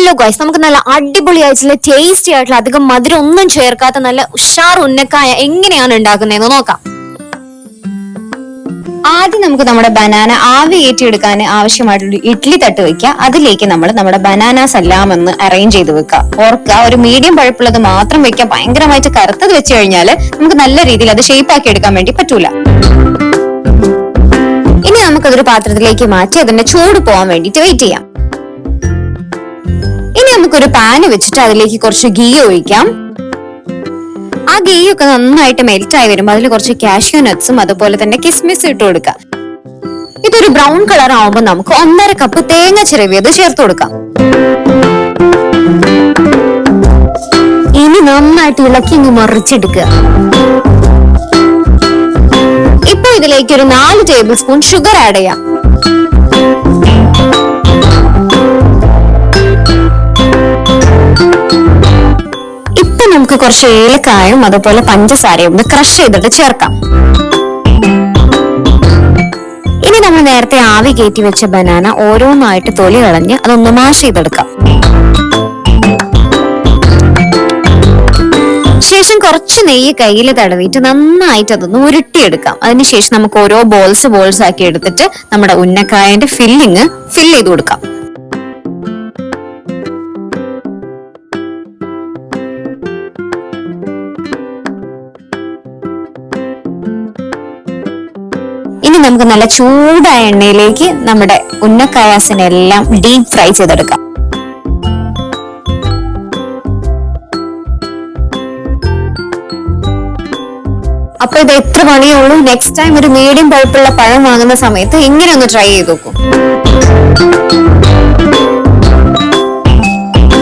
Hello guys, നമുക്ക് നല്ല അടിപൊളിയായിട്ടുള്ള ടേസ്റ്റി ആയിട്ടുള്ള അധികം മധുരം ഒന്നും ചേർക്കാത്ത നല്ല ഉഷാർ ഉന്നക്കായ എങ്ങനെയാണ് ഉണ്ടാക്കുന്നതെന്ന് നോക്കാം. ആദ്യം നമുക്ക് നമ്മുടെ ബനാന ആവി കയറ്റിയെടുക്കാൻ ആവശ്യമായിട്ടുള്ള ഇഡ്ലി തട്ട് വെക്കുക. അതിലേക്ക് നമ്മൾ നമ്മുടെ ബനാനാസ് എല്ലാം ഒന്ന് അറേഞ്ച് ചെയ്ത് വെക്കുക. ഓർക്കുക, ഒരു മീഡിയം പഴുപ്പുള്ളത് മാത്രം വെക്കുക. ഭയങ്കരമായിട്ട് കറുത്തത് വെച്ച് കഴിഞ്ഞാൽ നമുക്ക് നല്ല രീതിയിൽ അത് ഷേപ്പ് ആക്കി എടുക്കാൻ വേണ്ടി പറ്റൂല. ഇനി നമുക്കതൊരു പാത്രത്തിലേക്ക് മാറ്റി അതിന്റെ ചൂട് പോകാൻ വേണ്ടിയിട്ട് വെയിറ്റ് ചെയ്യാം. ഇനി നമുക്കൊരു പാന് വെച്ചിട്ട് അതിലേക്ക് കുറച്ച് ഗീ ഒഴിക്കാം. ആ ഗീ ഒക്കെ നന്നായിട്ട് മെൽറ്റ് ആയി വരുമ്പോൾ അതിൽ കുറച്ച് കാഷ്യൂ നട്ട്സും അതുപോലെ തന്നെ കിസ്മിസ് ഇട്ട് കൊടുക്കാം. ഇതൊരു ബ്രൗൺ കളർ ആവുമ്പോൾ നമുക്ക് 1.5 കപ്പ് തേങ്ങ ചിരവിയത് ചേർത്ത് കൊടുക്കാം. ഇനി നന്നായിട്ട് ഇളക്കി മറിച്ചെടുക്കുക. ഇപ്പൊ ഇതിലേക്ക് ഒരു 4 ടേബിൾ സ്പൂൺ ഷുഗർ ആഡ് ചെയ്യാം. നമുക്ക് കുറച്ച് ഏലക്കായും അതുപോലെ പഞ്ചസാരയും ഒന്ന് ക്രഷ് ചെയ്തിട്ട് ചേർക്കാം. ഇനി നമ്മൾ നേരത്തെ ആവി കയറ്റി വെച്ച ബനാന ഓരോന്നായിട്ട് തൊലി കളഞ്ഞ് അതൊന്ന് മാഷ് ചെയ്തെടുക്കാം. ശേഷം കുറച്ച് നെയ്യ് കയ്യിൽ തടവിയിട്ട് നന്നായിട്ട് അതൊന്ന് ഉരുട്ടിയെടുക്കാം. അതിനുശേഷം നമുക്ക് ഓരോ ബോൾസ് ആക്കി എടുത്തിട്ട് നമ്മുടെ ഉന്നക്കായന്റെ ഫില്ലിങ് ഫിൽ ചെയ്ത് കൊടുക്കാം. ഇനി നമുക്ക് നല്ല ചൂടായ എണ്ണയിലേക്ക് നമ്മുടെ ഉന്നക്കായാസിനെല്ലാം ഡീപ് ഫ്രൈ ചെയ്തെടുക്കാം. അപ്പൊ ഇത് എത്ര പണിയേ ഉള്ളൂ. നെക്സ്റ്റ് ടൈം ഒരു മീഡിയം പഴുപ്പുള്ള പഴം വാങ്ങുന്ന സമയത്ത് ഇങ്ങനെ ഒന്ന് ട്രൈ ചെയ്ത് നോക്കൂ.